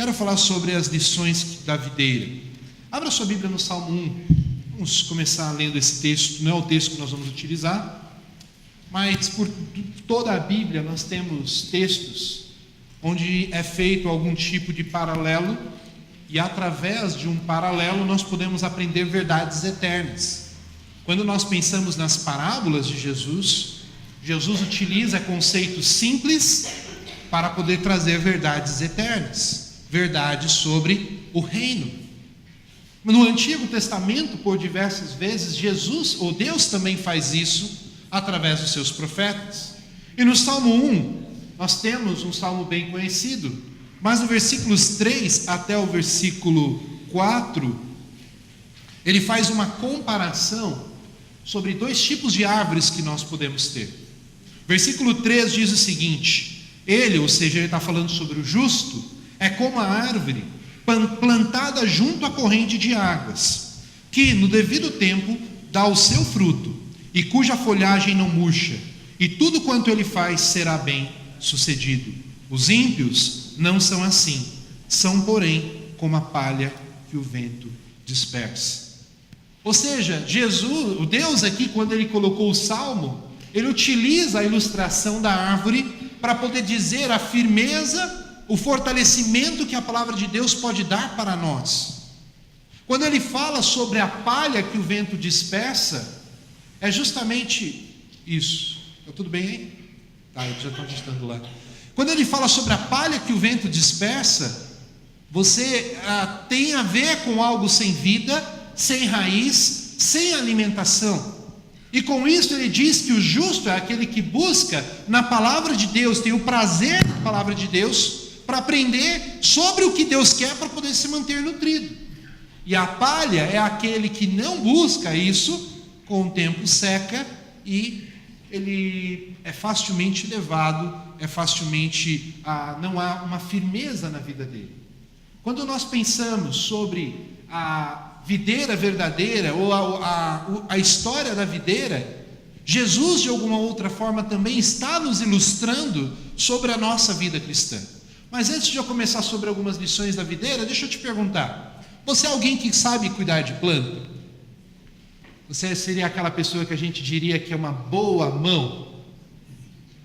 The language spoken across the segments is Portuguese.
quero falar sobre as lições da videira. Abra sua Bíblia no Salmo 1. Vamos começar lendo esse texto. Não é o texto que nós vamos utilizar, mas por toda a Bíblia nós temos textos onde é feito algum tipo de paralelo, e através de um paralelo nós podemos aprender verdades eternas. Quando nós pensamos nas parábolas de Jesus, Jesus utiliza conceitos simples para poder trazer verdades eternas, verdades sobre o reino. No Antigo Testamento, por diversas vezes, Jesus, ou Deus, também faz isso através dos seus profetas. E no Salmo 1, nós temos um salmo bem conhecido, mas no versículos 3 até o versículo 4, ele faz uma comparação sobre dois tipos de árvores que nós podemos ter. Versículo 3 diz o seguinte: ele, ou seja, ele está falando sobre o justo, é como a árvore plantada junto à corrente de águas, que no devido tempo dá o seu fruto, e cuja folhagem não murcha, e tudo quanto ele faz será bem sucedido. Os ímpios não são assim, são porém como a palha que o vento dispersa. Ou seja, Jesus, o Deus aqui, quando ele colocou o salmo, ele utiliza a ilustração da árvore para poder dizer a firmeza, o fortalecimento que a palavra de Deus pode dar para nós. Quando ele fala sobre a palha que o vento dispersa, é justamente isso. Está tudo bem aí? Tá, eu já estou digitando lá. Quando ele fala sobre a palha que o vento dispersa, você tem a ver com algo sem vida, sem raiz, sem alimentação. E com isso ele diz que o justo é aquele que busca na palavra de Deus, tem o prazer na palavra de Deus, para aprender sobre o que Deus quer para poder se manter nutrido. E a palha é aquele que não busca isso, com o tempo seca e ele é facilmente levado, não há uma firmeza na vida dele. Quando nós pensamos sobre a videira verdadeira, ou a história da videira, Jesus de alguma outra forma também está nos ilustrando sobre a nossa vida cristã. Mas antes de eu começar sobre algumas lições da videira, deixa eu te perguntar: você é alguém que sabe cuidar de planta? Você seria aquela pessoa que a gente diria que é uma boa mão?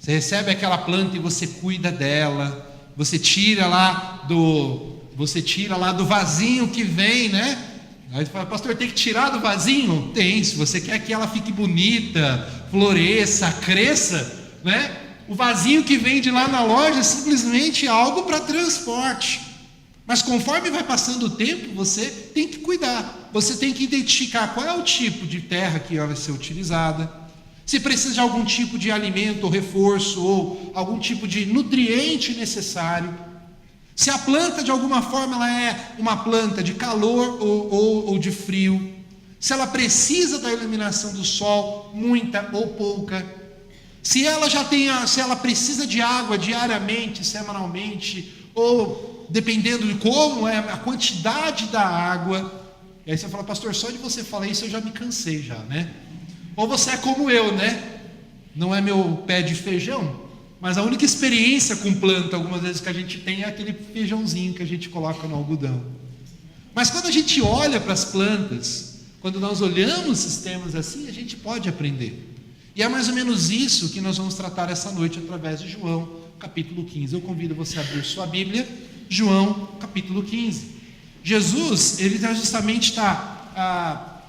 Você recebe aquela planta e você cuida dela, você tira lá do vasinho que vem, né? Aí você fala: pastor, tem que tirar do vasinho? Tem, se você quer que ela fique bonita, floresça, cresça, né? O vasinho que vende lá na loja é simplesmente algo para transporte. Mas conforme vai passando o tempo, você tem que cuidar. Você tem que identificar qual é o tipo de terra que vai ser utilizada, se precisa de algum tipo de alimento ou reforço, ou algum tipo de nutriente necessário. Se a planta de alguma forma ela é uma planta de calor ou de frio, se ela precisa da iluminação do sol, muita ou pouca, se ela precisa de água diariamente, semanalmente, ou dependendo de como é a quantidade da água. E aí você fala: pastor, só de você falar isso eu já me cansei já, né? Ou você é como eu, né? Não é meu pé de feijão, mas a única experiência com planta algumas vezes que a gente tem é aquele feijãozinho que a gente coloca no algodão. Mas quando a gente olha para as plantas, quando nós olhamos sistemas assim, a gente pode aprender. E é mais ou menos isso que nós vamos tratar essa noite através de João, capítulo 15. Eu convido você a abrir sua Bíblia, João, capítulo 15. Jesus, ele justamente está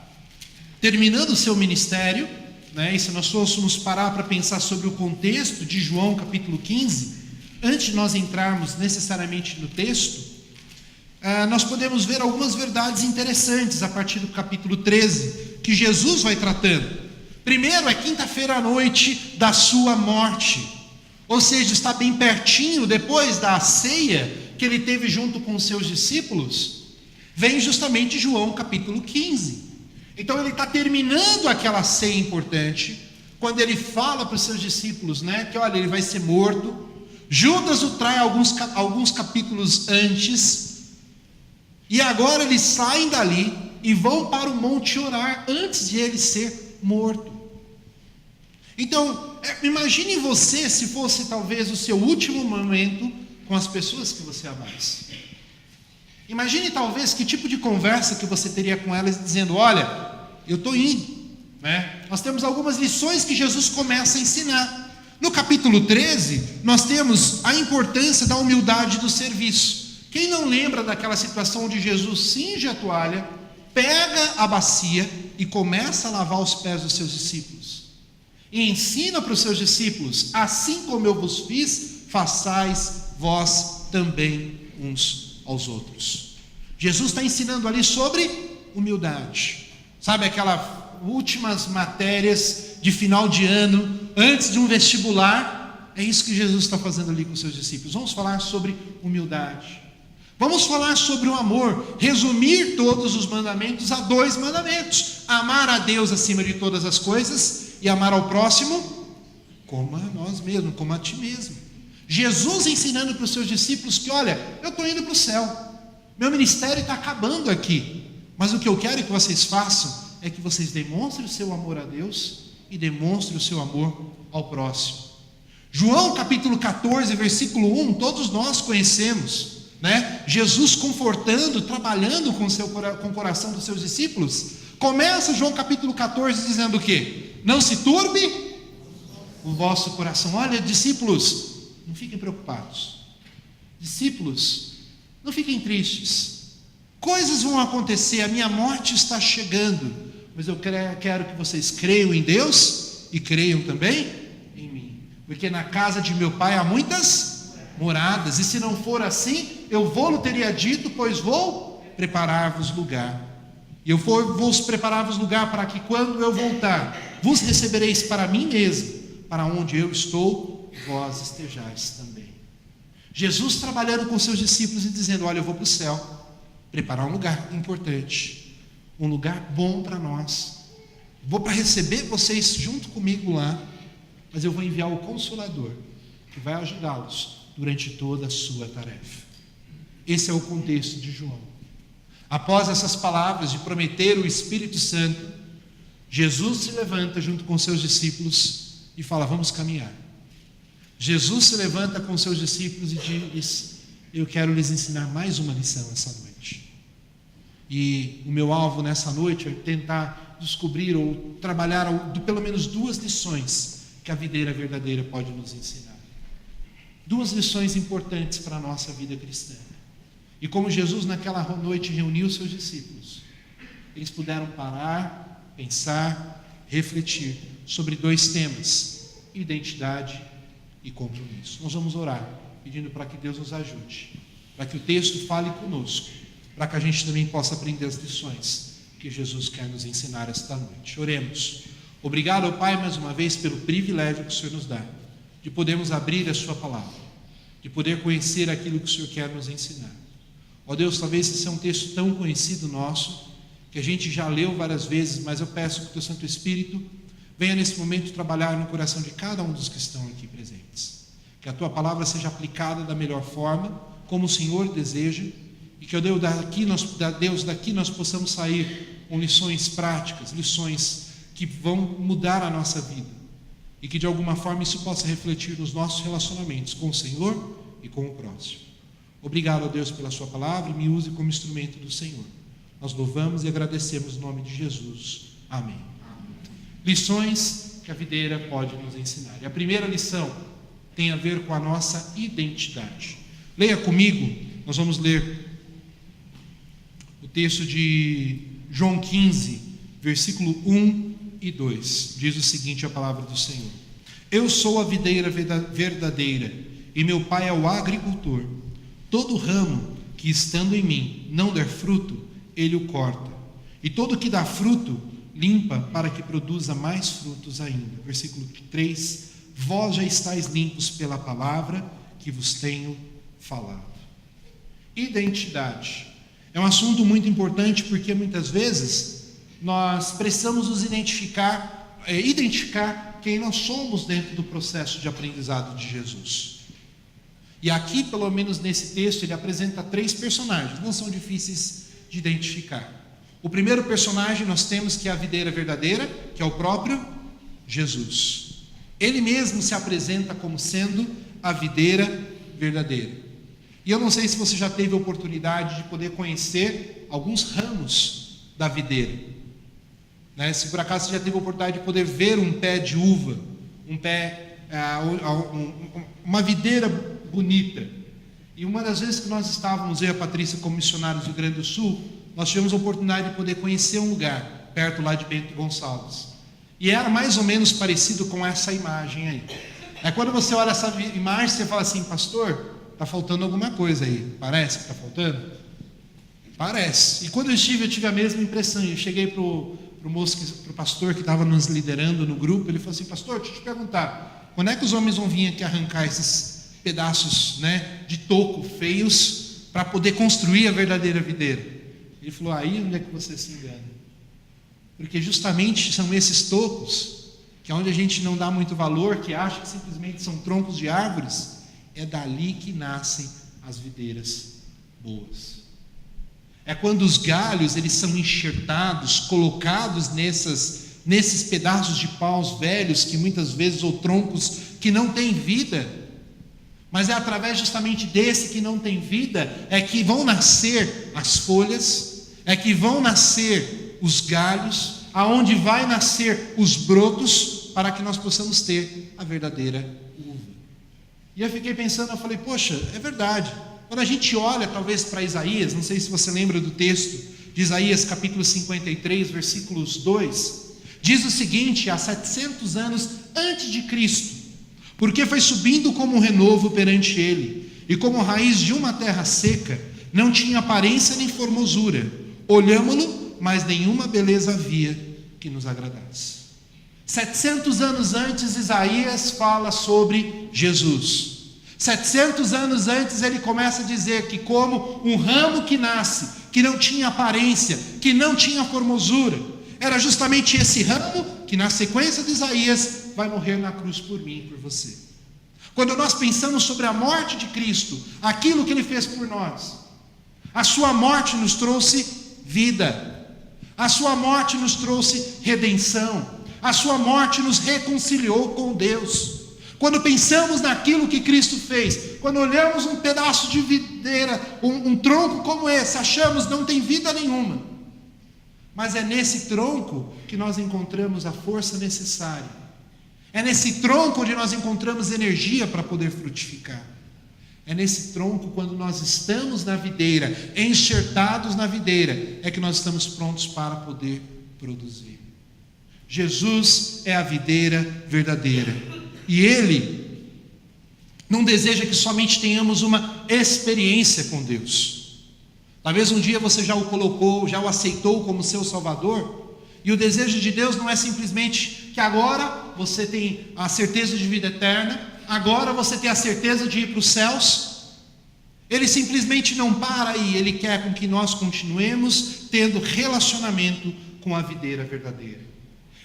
terminando o seu ministério, né? E se nós fôssemos parar para pensar sobre o contexto de João, capítulo 15, antes de nós entrarmos necessariamente no texto, nós podemos ver algumas verdades interessantes a partir do capítulo 13, que Jesus vai tratando. Primeiro, é quinta-feira à noite da sua morte, ou seja, está bem pertinho, depois da ceia que ele teve junto com os seus discípulos, vem justamente João capítulo 15. Então ele está terminando aquela ceia importante, quando ele fala para os seus discípulos, né, que olha, ele vai ser morto. Judas o trai alguns capítulos antes, e agora eles saem dali e vão para o monte orar antes de ele ser morto. Então, imagine você se fosse talvez o seu último momento com as pessoas que você amasse. Imagine talvez que tipo de conversa que você teria com elas dizendo: olha, eu estou indo, né? Nós temos algumas lições que Jesus começa a ensinar. No capítulo 13, nós temos a importância da humildade do serviço. Quem não lembra daquela situação onde Jesus cinge a toalha, pega a bacia e começa a lavar os pés dos seus discípulos? E ensina para os seus discípulos: assim como eu vos fiz, façais vós também uns aos outros. Jesus está ensinando ali sobre humildade. Sabe aquelas últimas matérias de final de ano, antes de um vestibular? É isso que Jesus está fazendo ali com os seus discípulos. Vamos falar sobre humildade. Vamos falar sobre o amor. Resumir todos os mandamentos a 2 mandamentos: amar a Deus acima de todas as coisas e amar ao próximo como a nós mesmos, como a ti mesmo. Jesus ensinando para os seus discípulos que: olha, eu estou indo para o céu, meu ministério está acabando aqui, mas o que eu quero que vocês façam é que vocês demonstrem o seu amor a Deus e demonstrem o seu amor ao próximo. João capítulo 14, versículo 1, todos nós conhecemos, né? Jesus confortando, trabalhando com o coração dos seus discípulos. Começa João capítulo 14 dizendo o quê? Não se turbe o vosso coração. Olha, discípulos, não fiquem preocupados. Discípulos, não fiquem tristes. Coisas vão acontecer, a minha morte está chegando, mas eu quero que vocês creiam em Deus e creiam também em mim, porque na casa de meu pai há muitas moradas, e se não for assim, eu vou-lhe teria dito, pois vou preparar-vos lugar. E eu vou preparar-vos lugar para que quando eu voltar, vos recebereis para mim mesmo, para onde eu estou, vós estejais também. Jesus trabalhando com seus discípulos e dizendo: olha, eu vou para o céu preparar um lugar importante, um lugar bom para nós. Vou para receber vocês junto comigo lá, mas eu vou enviar o Consolador, que vai ajudá-los durante toda a sua tarefa. Esse é o contexto de João. Após essas palavras de prometer o Espírito Santo, Jesus se levanta junto com seus discípulos e fala: vamos caminhar. Jesus se levanta com seus discípulos e diz: eu quero lhes ensinar mais uma lição essa noite. E o meu alvo nessa noite é tentar descobrir ou trabalhar pelo menos 2 lições que a videira verdadeira pode nos ensinar. 2 lições importantes para a nossa vida cristã. E como Jesus naquela noite reuniu seus discípulos, eles puderam parar, pensar, refletir sobre 2 temas: identidade e compromisso. Nós vamos orar, pedindo para que Deus nos ajude, para que o texto fale conosco, para que a gente também possa aprender as lições que Jesus quer nos ensinar esta noite. Oremos. Obrigado, Pai, mais uma vez pelo privilégio que o Senhor nos dá, de podermos abrir a sua palavra, de poder conhecer aquilo que o Senhor quer nos ensinar. Ó Deus, talvez esse é um texto tão conhecido nosso, que a gente já leu várias vezes, mas eu peço que o Teu Santo Espírito venha nesse momento trabalhar no coração de cada um dos que estão aqui presentes. Que a Tua palavra seja aplicada da melhor forma, como o Senhor deseja, e que, ó Deus, daqui nós possamos sair com lições práticas, lições que vão mudar a nossa vida, e que de alguma forma isso possa refletir nos nossos relacionamentos com o Senhor e com o próximo. Obrigado, ó Deus, pela Sua palavra, e me use como instrumento do Senhor. Nós louvamos e agradecemos no nome de Jesus. Amém. Lições que a videira pode nos ensinar. E a primeira lição tem a ver com a nossa identidade. Leia comigo, nós vamos ler o texto de João 15, versículo 1 e 2. Diz o seguinte a palavra do Senhor: eu sou a videira verdadeira, e meu pai é o agricultor. Todo ramo que estando em mim não der fruto, ele o corta, e todo que dá fruto, limpa para que produza mais frutos ainda. Versículo 3: vós já estáis limpos pela palavra que vos tenho falado. Identidade é um assunto muito importante, porque muitas vezes nós precisamos nos identificar quem nós somos dentro do processo de aprendizado de Jesus. E aqui, pelo menos nesse texto, ele apresenta 3 personagens, não são difíceis de identificar. O primeiro personagem nós temos que é a videira verdadeira, que é o próprio Jesus. Ele mesmo se apresenta como sendo a videira verdadeira. E eu não sei se você já teve a oportunidade de poder conhecer alguns ramos da videira, né? Se por acaso você já teve a oportunidade de poder ver um pé de uva, uma videira bonita. E uma das vezes que nós estávamos, eu e a Patrícia, como missionários do Rio Grande do Sul, nós tivemos a oportunidade de poder conhecer um lugar, perto lá de Bento Gonçalves. E era mais ou menos parecido com essa imagem aí. É quando você olha essa imagem, você fala assim: pastor, está faltando alguma coisa aí. Parece que está faltando? Parece. E quando eu tive a mesma impressão. Eu cheguei para o pastor que estava nos liderando no grupo. Ele falou assim: pastor, deixa eu te perguntar, quando é que os homens vão vir aqui arrancar esses pedaços, né, de toco feios para poder construir a verdadeira videira? Ele falou: aí onde é que você se engana? Porque justamente são esses tocos, que é onde a gente não dá muito valor, que acha que simplesmente são troncos de árvores, é dali que nascem as videiras boas. É quando os galhos eles são enxertados, colocados nesses pedaços de paus velhos, que muitas vezes, ou troncos que não têm vida, mas é através justamente desse que não tem vida, é que vão nascer as folhas, é que vão nascer os galhos, aonde vai nascer os brotos, para que nós possamos ter a verdadeira uva. E eu fiquei pensando, eu falei: poxa, é verdade. Quando a gente olha talvez para Isaías, não sei se você lembra do texto de Isaías capítulo 53, versículos 2, diz o seguinte: há 700 anos antes de Cristo, porque foi subindo como um renovo perante ele, e como raiz de uma terra seca, não tinha aparência nem formosura, olhámo-lo, mas nenhuma beleza havia que nos agradasse. 700 anos antes, Isaías fala sobre Jesus. 700 anos antes, ele começa a dizer que como um ramo que nasce, que não tinha aparência, que não tinha formosura, era justamente esse ramo que, na sequência de Isaías, vai morrer na cruz por mim e por você. Quando nós pensamos sobre a morte de Cristo, aquilo que ele fez por nós, a sua morte nos trouxe vida. A sua morte nos trouxe redenção. A sua morte nos reconciliou com Deus. Quando pensamos naquilo que Cristo fez, quando olhamos um pedaço de videira, um tronco como esse, achamos não tem vida nenhuma. Mas é nesse tronco que nós encontramos a força necessária. É nesse tronco onde nós encontramos energia para poder frutificar. É nesse tronco, quando nós estamos na videira, enxertados na videira, é que nós estamos prontos para poder produzir. Jesus é a videira verdadeira. E Ele não deseja que somente tenhamos uma experiência com Deus. Talvez um dia você já o colocou, já o aceitou como seu Salvador, e o desejo de Deus não é simplesmente que agora você tem a certeza de vida eterna, agora você tem a certeza de ir para os céus. Ele simplesmente não para aí, Ele quer com que nós continuemos tendo relacionamento com a videira verdadeira.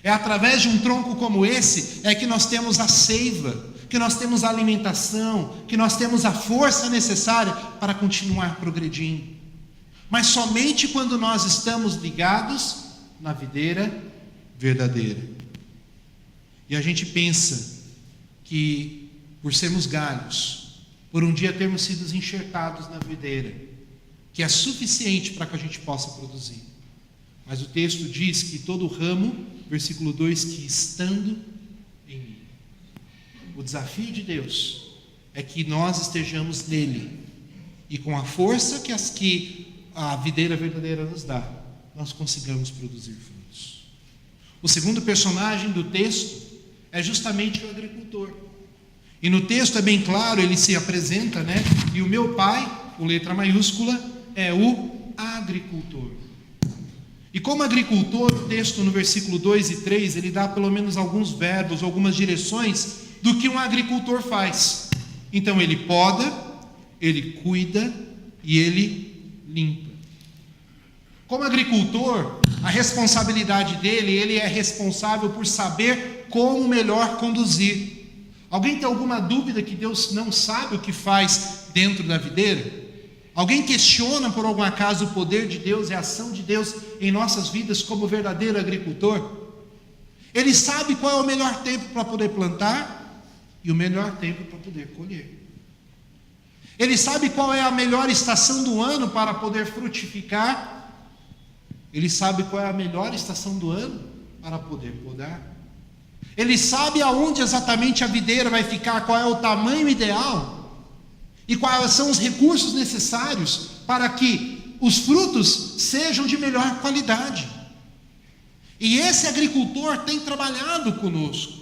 É através de um tronco como esse, é que nós temos a seiva, que nós temos a alimentação, que nós temos a força necessária para continuar progredindo. Mas somente quando nós estamos ligados na videira verdadeira. E a gente pensa que, por sermos galhos, por um dia termos sido enxertados na videira, que é suficiente para que a gente possa produzir. Mas o texto diz que todo ramo, versículo 2, que estando em mim. O desafio de Deus é que nós estejamos nele, e com a força que a videira verdadeira nos dá, nós consigamos produzir frutos. O segundo personagem do texto é justamente o agricultor. E no texto é bem claro, ele se apresenta, né? E o meu pai, com letra maiúscula, é o agricultor. E como agricultor, o texto no versículo 2 e 3, ele dá pelo menos alguns verbos, algumas direções do que um agricultor faz. Então ele poda, ele cuida e ele limpa. Como agricultor, a responsabilidade dele, ele é responsável por saber como melhor conduzir. Alguém tem alguma dúvida que Deus não sabe o que faz dentro da videira? Alguém questiona por algum acaso o poder de Deus e a ação de Deus em nossas vidas como verdadeiro agricultor? Ele sabe qual é o melhor tempo para poder plantar e o melhor tempo para poder colher. Ele sabe qual é a melhor estação do ano para poder frutificar. Ele sabe qual é a melhor estação do ano para poder podar. Ele sabe aonde exatamente a videira vai ficar, qual é o tamanho ideal e quais são os recursos necessários para que os frutos sejam de melhor qualidade. E esse agricultor tem trabalhado conosco.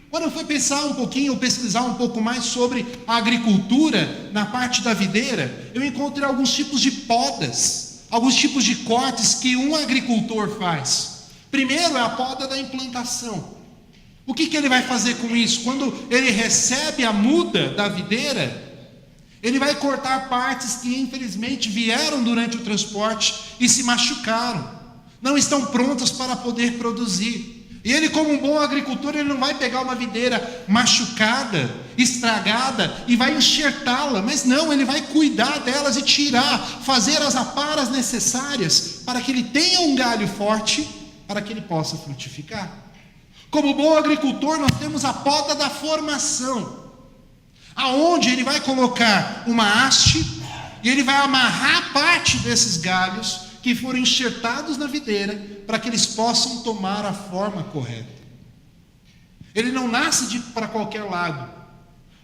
Quando eu fui pensar um pouquinho, ou pesquisar um pouco mais sobre a agricultura na parte da videira, eu encontrei alguns tipos de podas, alguns tipos de cortes que um agricultor faz. Primeiro é a poda da implantação. O que ele vai fazer com isso? Quando ele recebe a muda da videira, ele vai cortar partes que infelizmente vieram durante o transporte e se machucaram, não estão prontas para poder produzir. E ele, como um bom agricultor, ele não vai pegar uma videira machucada, estragada e vai enxertá-la, mas não, ele vai cuidar delas e tirar, fazer as aparas necessárias para que ele tenha um galho forte, para que ele possa frutificar. Como bom agricultor, nós temos a poda da formação, aonde ele vai colocar uma haste e ele vai amarrar parte desses galhos que foram enxertados na videira para que eles possam tomar a forma correta. Ele não nasce para qualquer lado,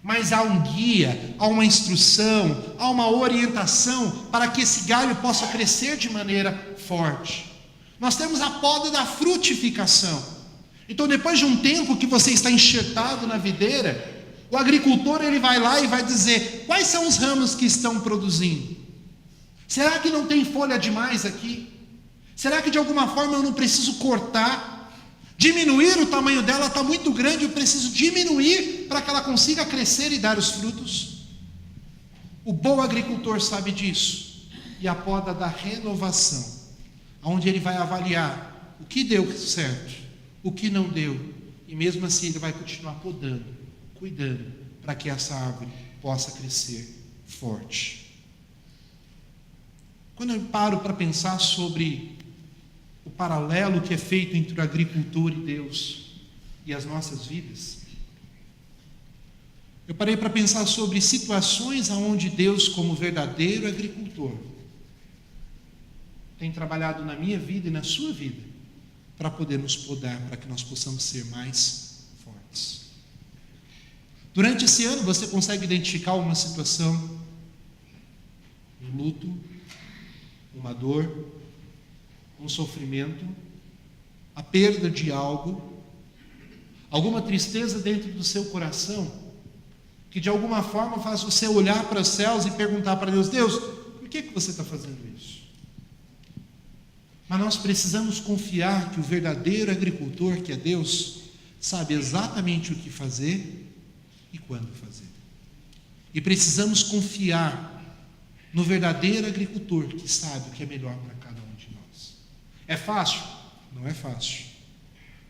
mas há um guia, há uma instrução, há uma orientação para que esse galho possa crescer de maneira forte. Nós temos a poda da frutificação. Então, depois de um tempo que você está enxertado na videira, o agricultor ele vai lá e vai dizer: quais são os ramos que estão produzindo? Será que não tem folha demais aqui? Será que de alguma forma eu não preciso cortar? Diminuir o tamanho dela está muito grande, eu preciso diminuir para que ela consiga crescer e dar os frutos? O bom agricultor sabe disso. E a poda da renovação, onde ele vai avaliar o que deu certo, o que não deu, e mesmo assim ele vai continuar podando, cuidando, para que essa árvore possa crescer forte. Quando eu paro para pensar sobre o paralelo que é feito entre o agricultor e Deus e as nossas vidas, eu parei para pensar sobre situações onde Deus, como verdadeiro agricultor, tem trabalhado na minha vida e na sua vida para poder nos podar, para que nós possamos ser mais fortes. Durante esse ano, você consegue identificar uma situação, um luto, uma dor, um sofrimento, a perda de algo, alguma tristeza dentro do seu coração, que de alguma forma faz você olhar para os céus e perguntar para Deus: Deus, por que você está fazendo isso? Mas nós precisamos confiar que o verdadeiro agricultor, que é Deus, sabe exatamente o que fazer e quando fazer. E precisamos confiar no verdadeiro agricultor, que sabe o que é melhor para cada um de nós. É fácil? Não é fácil.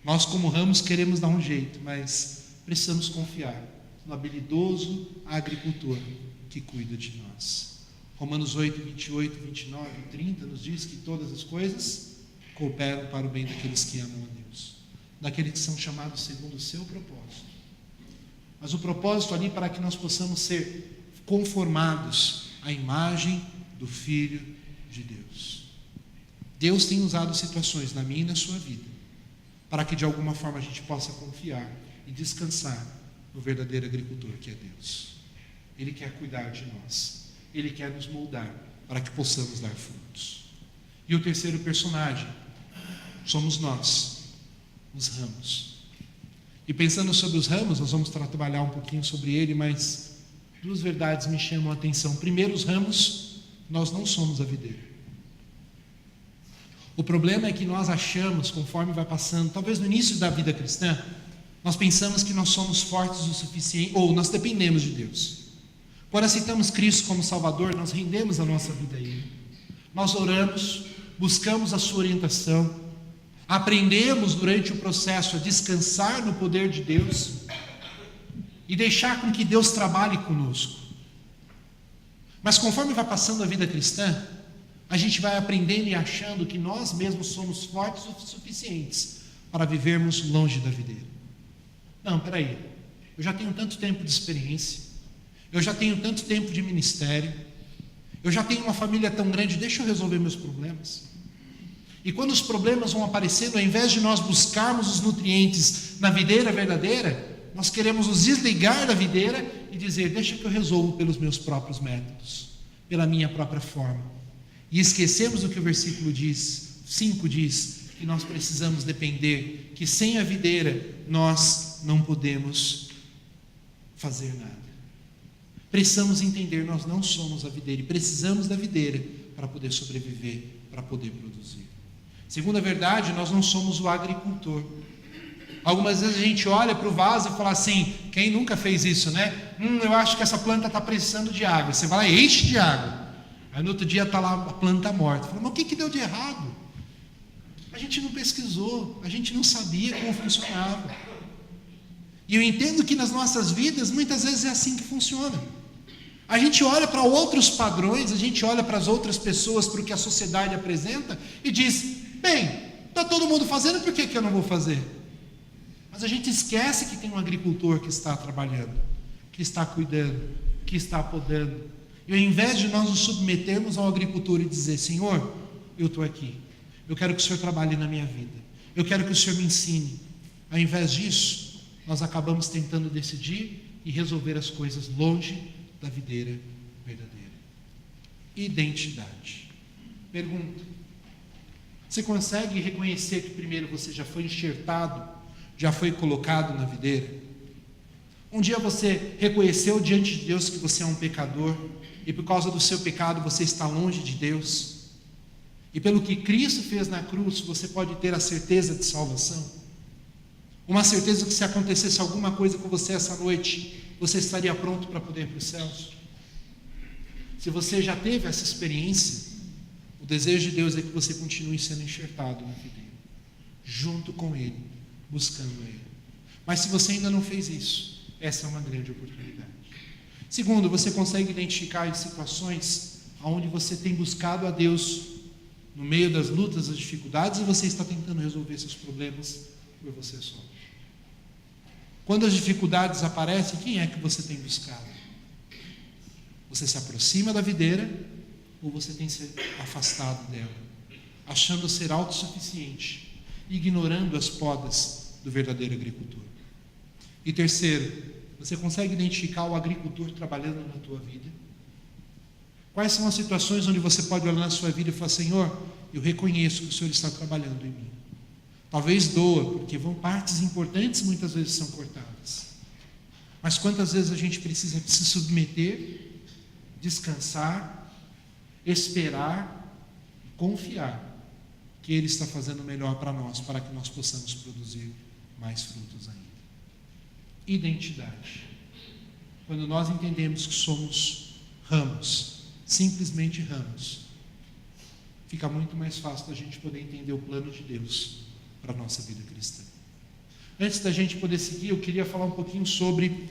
Nós, como ramos, queremos dar um jeito, mas precisamos confiar no habilidoso agricultor que cuida de nós. Romanos 8, 28, 29 e 30 nos diz que todas as coisas cooperam para o bem daqueles que amam a Deus, daqueles que são chamados segundo o seu propósito. Mas o propósito ali para que nós possamos ser conformados à imagem do Filho de Deus. Deus tem usado situações na minha e na sua vida para que de alguma forma a gente possa confiar e descansar no verdadeiro agricultor que é Deus. Ele quer cuidar de nós. Ele quer nos moldar para que possamos dar frutos. E o terceiro personagem somos nós, os ramos. E pensando sobre os ramos, nós vamos trabalhar um pouquinho sobre ele, mas duas verdades me chamam a atenção. Primeiro, os ramos, nós não somos a videira. O problema é que nós achamos, conforme vai passando, talvez no início da vida cristã, nós pensamos que nós somos fortes o suficiente, ou nós dependemos de Deus. Quando aceitamos Cristo como Salvador, nós rendemos a nossa vida a Ele. Nós oramos, buscamos a sua orientação, aprendemos durante o processo a descansar no poder de Deus e deixar com que Deus trabalhe conosco. Mas conforme vai passando a vida cristã, a gente vai aprendendo e achando que nós mesmos somos fortes o suficientes para vivermos longe da videira. Não, peraí, eu já tenho tanto tempo de experiência, Eu já tenho tanto tempo de ministério. Eu já tenho uma família tão grande, deixa eu resolver meus problemas. E quando os problemas vão aparecendo, ao invés de nós buscarmos os nutrientes na videira verdadeira, nós queremos nos desligar da videira e dizer, deixa que eu resolvo pelos meus próprios métodos, pela minha própria forma. E esquecemos o que o versículo 5 diz, que nós precisamos depender, que sem a videira nós não podemos fazer nada. Precisamos entender, nós não somos a videira e precisamos da videira para poder sobreviver, para poder produzir. Segunda verdade, nós não somos o agricultor. Algumas vezes a gente olha para o vaso e fala assim, quem nunca fez isso, né? Eu acho que essa planta está precisando de água. Você vai lá e enche de água. Aí no outro dia está lá a planta morta. Fala, mas o que deu de errado? A gente não pesquisou, a gente não sabia como funcionava. E eu entendo que nas nossas vidas, muitas vezes é assim que funciona. A gente olha para outros padrões, a gente olha para as outras pessoas, para o que a sociedade apresenta e diz, bem, está todo mundo fazendo, por que eu não vou fazer? Mas a gente esquece que tem um agricultor que está trabalhando, que está cuidando, que está podando. E ao invés de nós nos submetermos ao agricultor e dizer, Senhor, eu estou aqui, eu quero que o Senhor trabalhe na minha vida, eu quero que o Senhor me ensine. Ao invés disso, nós acabamos tentando decidir e resolver as coisas longe da videira verdadeira. Identidade. Pergunta: você consegue reconhecer que primeiro você já foi enxertado, já foi colocado na videira? Um dia você reconheceu diante de Deus que você é um pecador e por causa do seu pecado você está longe de Deus? E pelo que Cristo fez na cruz, você pode ter a certeza de salvação? Uma certeza que se acontecesse alguma coisa com você essa noite, você estaria pronto para poder ir para os céus? Se você já teve essa experiência, o desejo de Deus é que você continue sendo enxertado na videira, junto com Ele, buscando Ele. Mas se você ainda não fez isso, essa é uma grande oportunidade. Segundo, você consegue identificar as situações onde você tem buscado a Deus no meio das lutas, das dificuldades, e você está tentando resolver seus problemas por você só. Quando as dificuldades aparecem, quem é que você tem buscado? Você se aproxima da videira ou você tem se afastado dela, achando ser autossuficiente, ignorando as podas do verdadeiro agricultor? E terceiro, você consegue identificar o agricultor trabalhando na tua vida? Quais são as situações onde você pode olhar na sua vida e falar, Senhor, eu reconheço que o Senhor está trabalhando em mim. Talvez doa, porque partes importantes muitas vezes são cortadas. Mas quantas vezes a gente precisa se submeter, descansar, esperar, confiar que Ele está fazendo o melhor para nós, para que nós possamos produzir mais frutos ainda. Identidade. Quando nós entendemos que somos ramos, simplesmente ramos, fica muito mais fácil da gente poder entender o plano de Deus para a nossa vida cristã. Antes da gente poder seguir, eu queria falar um pouquinho sobre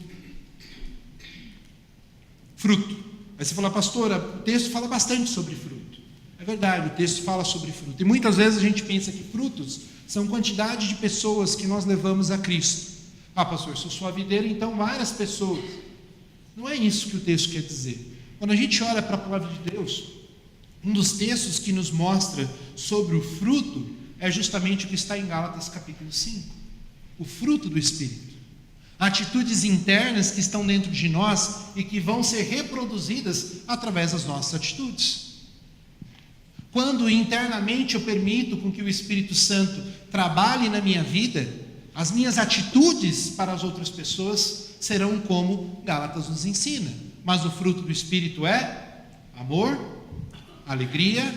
fruto. Aí você fala, pastora, o texto fala bastante sobre fruto. É verdade, o texto fala sobre fruto. E muitas vezes a gente pensa que frutos são quantidade de pessoas que nós levamos a Cristo. Ah, pastor, se eu sou a videira, então várias pessoas. Não é isso que o texto quer dizer. Quando a gente olha para a palavra de Deus, um dos textos que nos mostra sobre o fruto é justamente o que está em Gálatas capítulo 5. O fruto do Espírito. Atitudes internas que estão dentro de nós e que vão ser reproduzidas através das nossas atitudes. Quando internamente eu permito com que o Espírito Santo trabalhe na minha vida, as minhas atitudes para as outras pessoas serão como Gálatas nos ensina. Mas o fruto do Espírito é amor, alegria,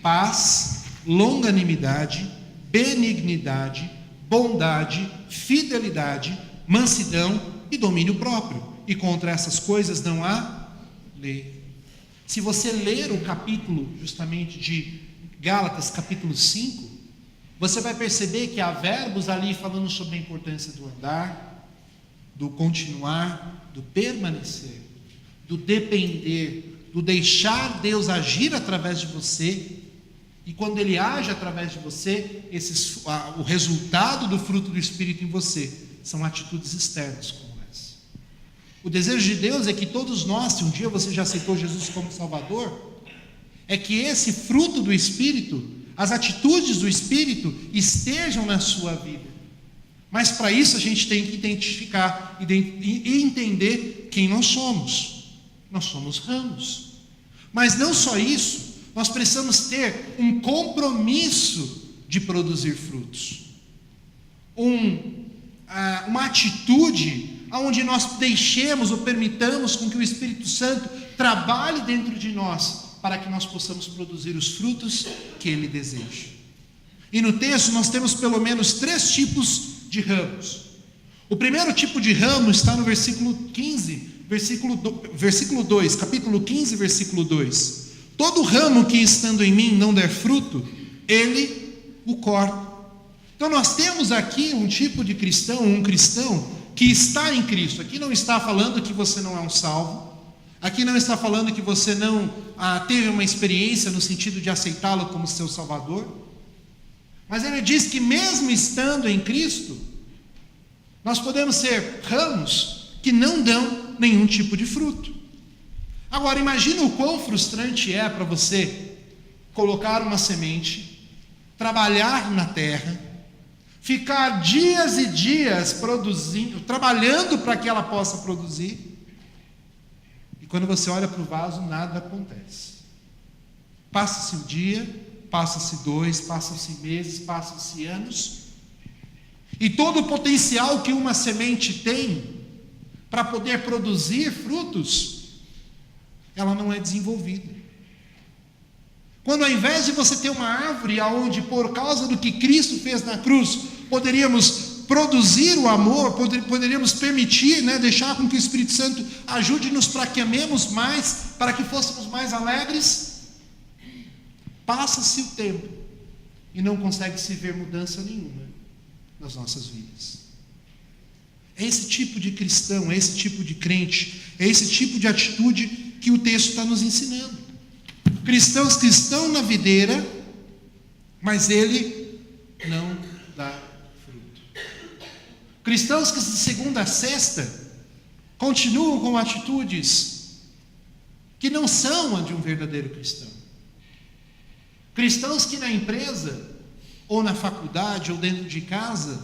paz, longanimidade, benignidade, bondade, fidelidade, mansidão e domínio próprio. E contra essas coisas não há lei. Se você ler o capítulo justamente de Gálatas, capítulo 5, você vai perceber que há verbos ali falando sobre a importância do andar, do continuar, do permanecer, do depender, do deixar Deus agir através de você. E quando Ele age através de você, o resultado do fruto do Espírito em você são atitudes externas como essa. O desejo de Deus é que todos nós, se um dia você já aceitou Jesus como Salvador, é que esse fruto do Espírito, as atitudes do Espírito estejam na sua vida. Mas para isso a gente tem que identificar e entender quem nós somos. Nós somos ramos. Mas não só isso, nós precisamos ter um compromisso de produzir frutos. Uma atitude onde nós deixemos ou permitamos com que o Espírito Santo trabalhe dentro de nós, para que nós possamos produzir os frutos que Ele deseja. E no texto nós temos pelo menos 3 tipos de ramos. O primeiro tipo de ramo está no versículo 15, versículo 2, capítulo 15, versículo 2. Todo ramo que estando em mim não der fruto, Ele o corta. Então nós temos aqui um tipo de cristão, um cristão que está em Cristo. Aqui não está falando que você não é um salvo. Aqui não está falando que você não teve uma experiência no sentido de aceitá-lo como seu Salvador. Mas ele diz que mesmo estando em Cristo, nós podemos ser ramos que não dão nenhum tipo de fruto. Agora imagina o quão frustrante é para você colocar uma semente, trabalhar na terra, ficar dias e dias produzindo, trabalhando para que ela possa produzir, e quando você olha para o vaso, nada acontece. Passa-se um dia, passa-se 2, passam-se meses, passam-se anos, e todo o potencial que uma semente tem para poder produzir frutos, ela não é desenvolvida. Quando ao invés de você ter uma árvore aonde por causa do que Cristo fez na cruz, poderíamos produzir o amor, poderíamos permitir, deixar com que o Espírito Santo ajude-nos para que amemos mais, para que fôssemos mais alegres, passa-se o tempo e não consegue se ver mudança nenhuma nas nossas vidas. É esse tipo de cristão, é esse tipo de crente, é esse tipo de atitude que o texto está nos ensinando. Cristãos que estão na videira, mas ele não dá fruto. Cristãos que de segunda a sexta continuam com atitudes que não são a de um verdadeiro cristão. Cristãos que na empresa, ou na faculdade, ou dentro de casa,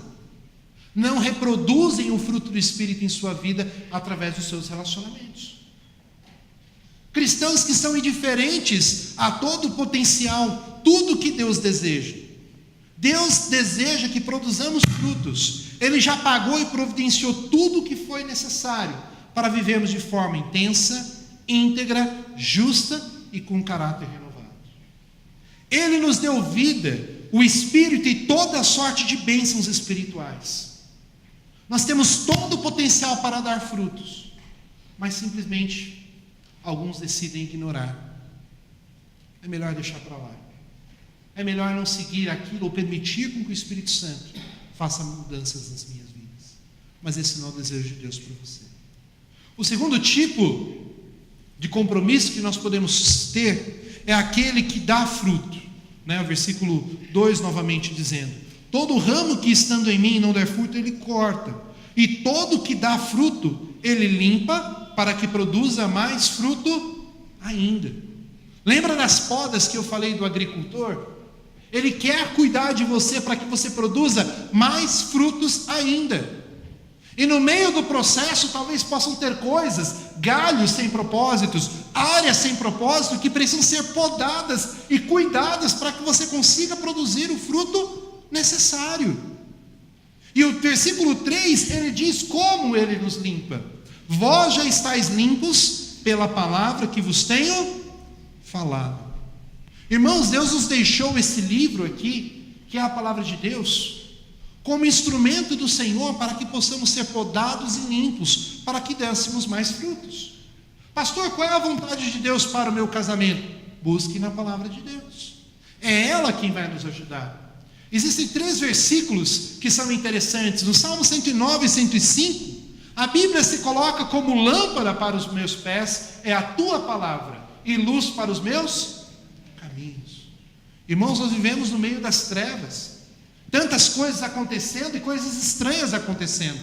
não reproduzem o fruto do Espírito em sua vida através dos seus relacionamentos. Cristãos que são indiferentes a todo o potencial, tudo que Deus deseja. Deus deseja que produzamos frutos. Ele já pagou e providenciou tudo o que foi necessário para vivermos de forma intensa, íntegra, justa e com caráter renovado. Ele nos deu vida, o Espírito e toda a sorte de bênçãos espirituais. Nós temos todo o potencial para dar frutos, mas simplesmente alguns decidem ignorar. É melhor deixar para lá. É melhor não seguir aquilo ou permitir com que o Espírito Santo faça mudanças nas minhas vidas. Mas esse não é o desejo de Deus para você. O segundo tipo de compromisso que nós podemos ter é aquele que dá fruto. O versículo 2 novamente dizendo: todo ramo que estando em mim não der fruto, ele corta. E todo que dá fruto, ele limpa, para que produza mais fruto ainda. Lembra das podas que eu falei do agricultor? Ele quer cuidar de você para que você produza mais frutos ainda. E no meio do processo talvez possam ter coisas, galhos sem propósitos, áreas sem propósito que precisam ser podadas e cuidadas para que você consiga produzir o fruto necessário. E o versículo 3, ele diz como ele nos limpa. Vós já estáis limpos pela palavra que vos tenho falado. Irmãos, Deus nos deixou esse livro aqui, que é a palavra de Deus, como instrumento do Senhor para que possamos ser podados e limpos, para que dêssemos mais frutos. Pastor, qual é a vontade de Deus para o meu casamento? Busque na palavra de Deus. É ela quem vai nos ajudar. Existem 3 versículos que são interessantes. No Salmo 109 e 105, a Bíblia se coloca como lâmpada para os meus pés, é a tua palavra, e luz para os meus caminhos. Irmãos, nós vivemos no meio das trevas, tantas coisas acontecendo e coisas estranhas acontecendo.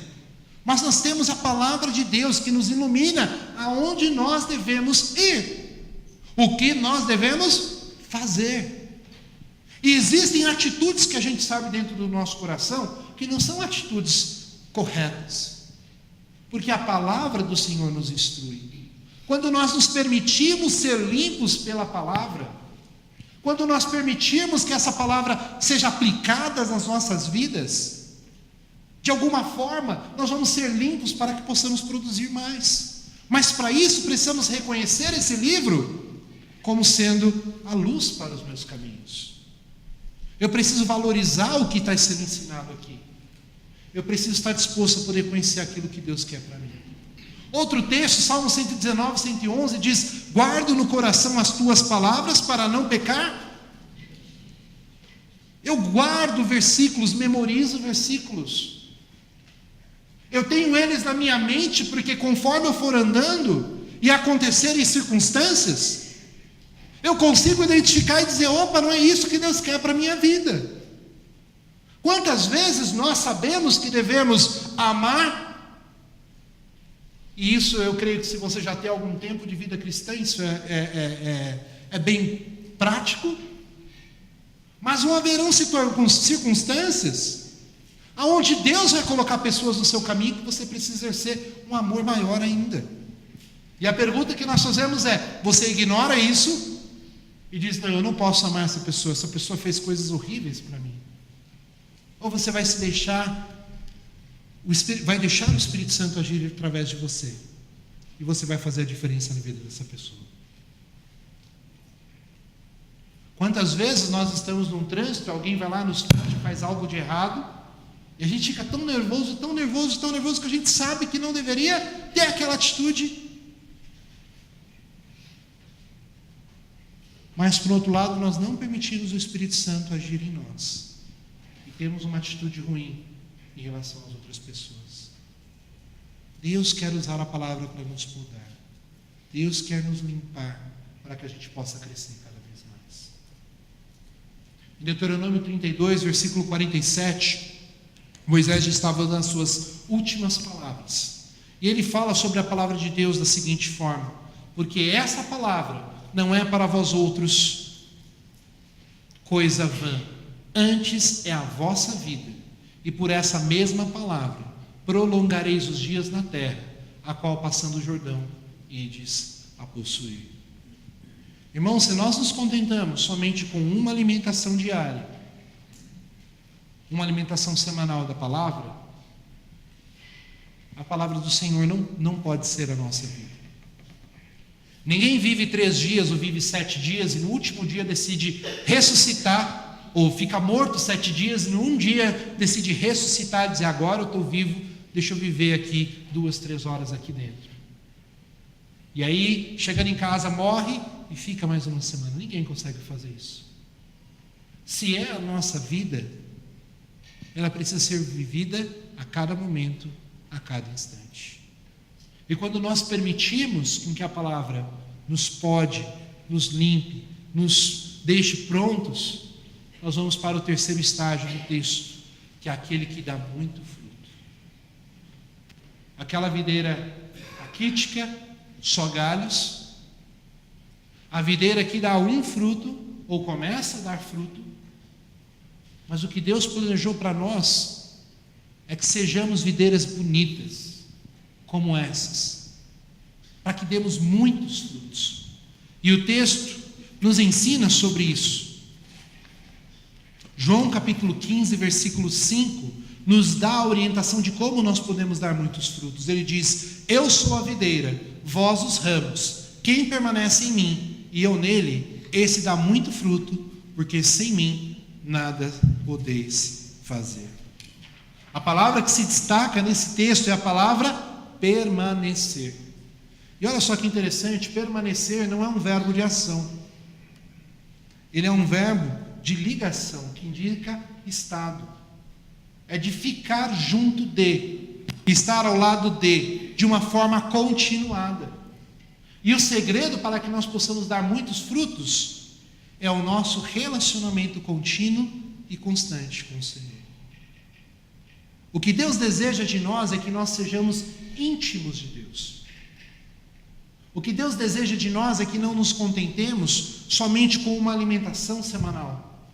Mas nós temos a palavra de Deus que nos ilumina aonde nós devemos ir, o que nós devemos fazer. E existem atitudes que a gente sabe dentro do nosso coração que não são atitudes corretas, porque a palavra do Senhor nos instrui. Quando nós nos permitimos ser limpos pela palavra, quando nós permitirmos que essa palavra seja aplicada nas nossas vidas, de alguma forma, nós vamos ser limpos para que possamos produzir mais. Mas para isso, precisamos reconhecer esse livro como sendo a luz para os meus caminhos. Eu preciso valorizar o que está sendo ensinado aqui. Eu preciso estar disposto a poder conhecer aquilo que Deus quer para mim. Outro texto, Salmo 119, 111, diz: guardo no coração as tuas palavras para não pecar. Eu guardo versículos, memorizo versículos. Eu tenho eles na minha mente, porque conforme eu for andando e acontecerem circunstâncias, eu consigo identificar e dizer: opa, não é isso que Deus quer para a minha vida. Quantas vezes nós sabemos que devemos amar, e isso eu creio que se você já tem algum tempo de vida cristã, isso é bem prático, mas não haverão circunstâncias aonde Deus vai colocar pessoas no seu caminho que você precisa exercer um amor maior ainda. E a pergunta que nós fazemos é: você ignora isso e diz: não, eu não posso amar essa pessoa fez coisas horríveis para mim? Ou você vai se deixar, vai deixar o Espírito Santo agir através de você, e você vai fazer a diferença na vida dessa pessoa? Quantas vezes nós estamos num trânsito, alguém vai lá nos faz algo de errado, e a gente fica tão nervoso, tão nervoso, tão nervoso, que a gente sabe que não deveria ter aquela atitude. Mas, por outro lado, nós não permitimos o Espírito Santo agir em nós. E temos uma atitude ruim em relação às outras pessoas. Deus quer usar a palavra para nos podar. Deus quer nos limpar para que a gente possa crescer cada vez mais. Em Deuteronômio 32, versículo 47... Moisés já estava nas suas últimas palavras. E ele fala sobre a palavra de Deus da seguinte forma: porque essa palavra não é para vós outros coisa vã, antes é a vossa vida, e por essa mesma palavra prolongareis os dias na terra, a qual passando o Jordão ides a possuir. Irmãos, se nós nos contentamos somente com uma alimentação diária, uma alimentação semanal da palavra, a palavra do Senhor não pode ser a nossa vida. Ninguém vive 3 dias ou vive 7 dias e no último dia decide ressuscitar, ou fica morto 7 dias e num dia decide ressuscitar e dizer: agora eu estou vivo, deixa eu viver aqui 2, 3 horas aqui dentro. E aí, chegando em casa, morre e fica mais uma semana. Ninguém consegue fazer isso. Se é a nossa vida, ela precisa ser vivida a cada momento, a cada instante. E quando nós permitimos com que a palavra nos pode, nos limpe, nos deixe prontos, nós vamos para o terceiro estágio do texto, que é aquele que dá muito fruto. Aquela videira raquítica, só galhos, a videira que dá um fruto, ou começa a dar fruto. Mas o que Deus planejou para nós é que sejamos videiras bonitas, como essas, para que demos muitos frutos. E o texto nos ensina sobre isso. João capítulo 15, versículo 5, nos dá a orientação de como nós podemos dar muitos frutos. Ele diz: eu sou a videira, vós os ramos. Quem permanece em mim e eu nele, esse dá muito fruto, porque sem mim nada podeis fazer. A palavra que se destaca nesse texto é a palavra permanecer. E olha só que interessante, permanecer não é um verbo de ação. Ele é um verbo de ligação, que indica estado. É de ficar junto de, estar ao lado de uma forma continuada. E o segredo para que nós possamos dar muitos frutos é o nosso relacionamento contínuo e constante com o Senhor. O que Deus deseja de nós é que nós sejamos íntimos de Deus. O que Deus deseja de nós é que não nos contentemos somente com uma alimentação semanal,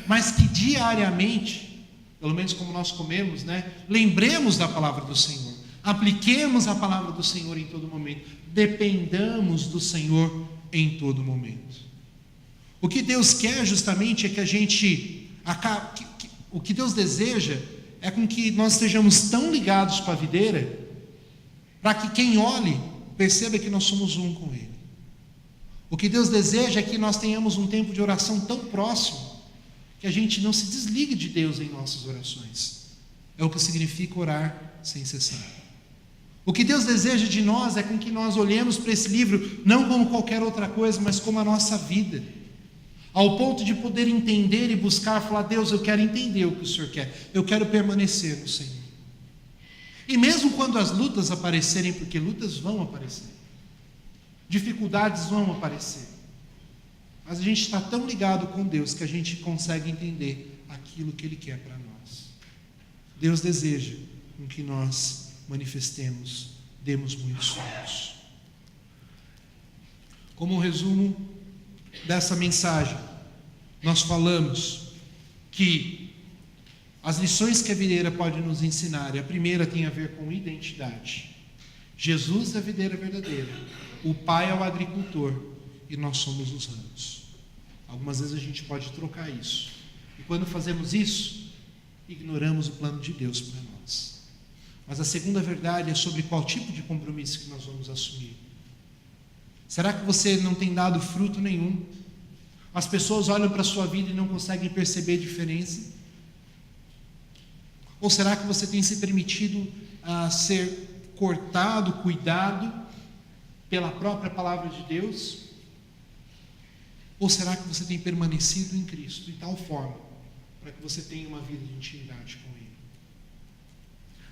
mas que diariamente, pelo menos como nós comemos, lembremos da palavra do Senhor, apliquemos a palavra do Senhor em todo momento, dependamos do Senhor em todo momento. O que Deus quer justamente é que a gente, o que Deus deseja é com que nós estejamos tão ligados com a videira, para que quem olhe perceba que nós somos um com Ele. O que Deus deseja é que nós tenhamos um tempo de oração tão próximo, que a gente não se desligue de Deus em nossas orações. É o que significa orar sem cessar. O que Deus deseja de nós é com que nós olhemos para esse livro, não como qualquer outra coisa, mas como a nossa vida, ao ponto de poder entender e buscar, falar: Deus, eu quero entender o que o Senhor quer, eu quero permanecer no Senhor. E mesmo quando as lutas aparecerem, porque lutas vão aparecer, dificuldades vão aparecer, mas a gente está tão ligado com Deus que a gente consegue entender aquilo que Ele quer para nós. Deus deseja com que nós manifestemos, demos muitos frutos. Como um resumo dessa mensagem, nós falamos que as lições que a videira pode nos ensinar, e a primeira tem a ver com identidade. Jesus é a videira verdadeira, o Pai é o agricultor e nós somos os ramos. Algumas vezes a gente pode trocar isso, e quando fazemos isso, ignoramos o plano de Deus para nós. Mas a segunda verdade é sobre qual tipo de compromisso que nós vamos assumir. Será que você não tem dado fruto nenhum? As pessoas olham para a sua vida e não conseguem perceber a diferença? Ou será que você tem se permitido ser cortado, cuidado pela própria palavra de Deus? Ou será que você tem permanecido em Cristo de tal forma para que você tenha uma vida de intimidade com Ele?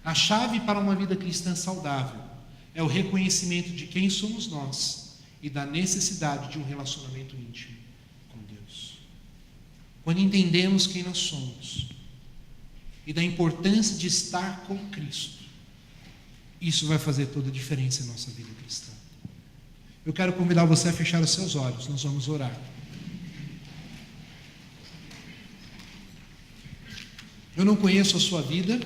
A chave para uma vida cristã saudável é o reconhecimento de quem somos nós e da necessidade de um relacionamento íntimo com Deus. Quando entendemos quem nós somos e da importância de estar com Cristo, isso vai fazer toda a diferença em nossa vida cristã. Eu quero convidar você a fechar os seus olhos, nós vamos orar. Eu não conheço a sua vida,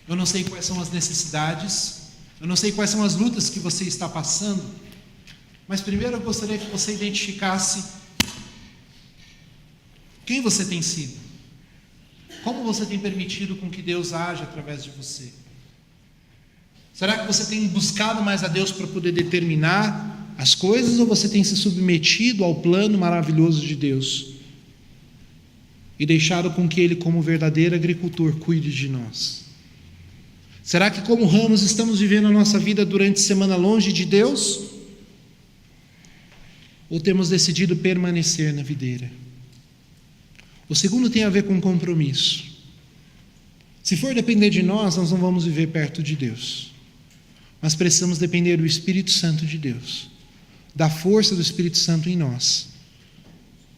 eu não sei quais são as necessidades, eu não sei quais são as lutas que você está passando, mas primeiro eu gostaria que você identificasse quem você tem sido, como você tem permitido com que Deus age através de você. Será que você tem buscado mais a Deus para poder determinar as coisas, ou você tem se submetido ao plano maravilhoso de Deus e deixado com que Ele, como verdadeiro agricultor, cuide de nós? Será que, como ramos, estamos vivendo a nossa vida durante a semana longe de Deus? Ou temos decidido permanecer na videira? O segundo tem a ver com compromisso. Se for depender de nós, nós não vamos viver perto de Deus. Mas precisamos depender do Espírito Santo de Deus, da força do Espírito Santo em nós,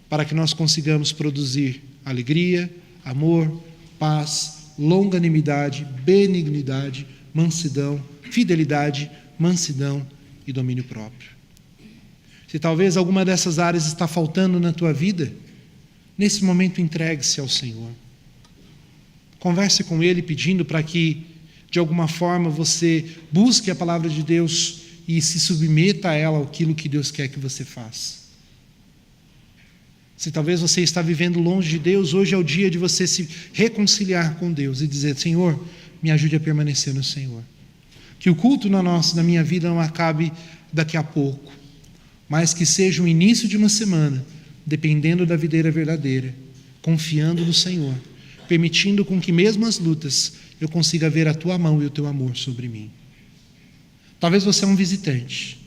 para que nós consigamos produzir alegria, amor, paz, longanimidade, benignidade, mansidão, fidelidade, mansidão e domínio próprio. Se talvez alguma dessas áreas está faltando na tua vida, nesse momento entregue-se ao Senhor. Converse com Ele pedindo para que, de alguma forma, você busque a palavra de Deus e se submeta a ela, aquilo que Deus quer que você faça. Se talvez você está vivendo longe de Deus, hoje é o dia de você se reconciliar com Deus e dizer: Senhor, me ajude a permanecer no Senhor. Que o culto na minha vida não acabe daqui a pouco, mas que seja o início de uma semana, dependendo da videira verdadeira, confiando no Senhor, permitindo com que mesmo as lutas eu consiga ver a tua mão e o teu amor sobre mim. Talvez você é um visitante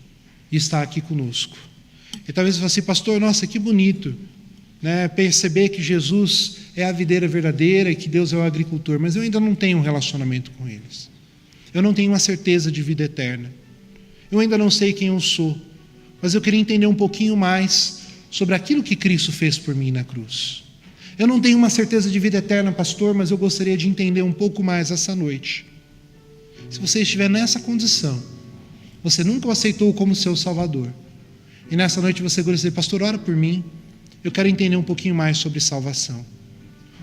e está aqui conosco. E talvez você fale assim: pastor, nossa, que bonito, perceber que Jesus é a videira verdadeira e que Deus é o agricultor, mas eu ainda não tenho um relacionamento com eles. Eu não tenho uma certeza de vida eterna. Eu ainda não sei quem eu sou, mas eu queria entender um pouquinho mais sobre aquilo que Cristo fez por mim na cruz. Eu não tenho uma certeza de vida eterna, pastor, mas eu gostaria de entender um pouco mais essa noite. Se você estiver nessa condição, você nunca o aceitou como seu Salvador, e nessa noite você gostaria de dizer, pastor, ora por mim, eu quero entender um pouquinho mais sobre salvação.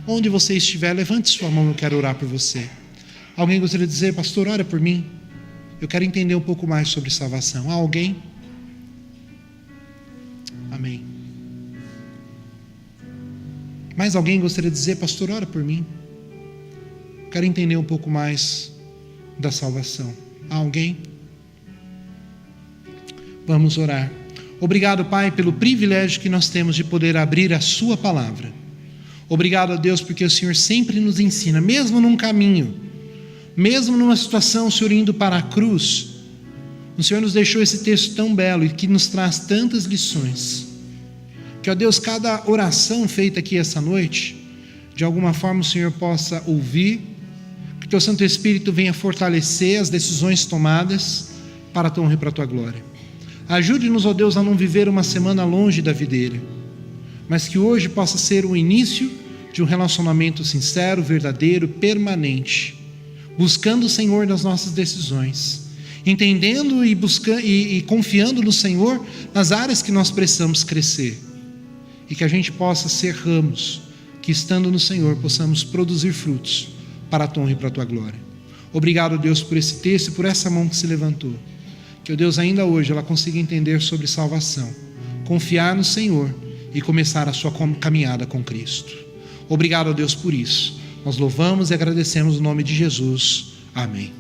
Onde você estiver, levante sua mão, eu quero orar por você. Alguém gostaria de dizer, pastor, ora por mim, eu quero entender um pouco mais sobre salvação. Há alguém? Amém. Mais alguém gostaria de dizer, pastor, ora por mim, eu quero entender um pouco mais da salvação. Há alguém? Vamos orar. Obrigado, Pai, pelo privilégio que nós temos de poder abrir a sua palavra. Obrigado a Deus porque o Senhor sempre nos ensina, mesmo num caminho, mesmo numa situação, o Senhor indo para a cruz, o Senhor nos deixou esse texto tão belo e que nos traz tantas lições. Que, ó Deus, cada oração feita aqui essa noite, de alguma forma o Senhor possa ouvir, que o Teu Santo Espírito venha fortalecer as decisões tomadas para a Tua honra e para a Tua glória. Ajude-nos, ó Deus, a não viver uma semana longe da videira, mas que hoje possa ser o início de um relacionamento sincero, verdadeiro, permanente, buscando o Senhor nas nossas decisões, entendendo e confiando no Senhor nas áreas que nós precisamos crescer, e que a gente possa ser ramos, que estando no Senhor possamos produzir frutos para a Tua honra e para a Tua glória. Obrigado, Deus, por esse texto e por essa mão que se levantou, que, ó Deus, ainda hoje ela consiga entender sobre salvação, confiar no Senhor e começar a sua caminhada com Cristo. Obrigado a Deus por isso. Nós louvamos e agradecemos o nome de Jesus. Amém.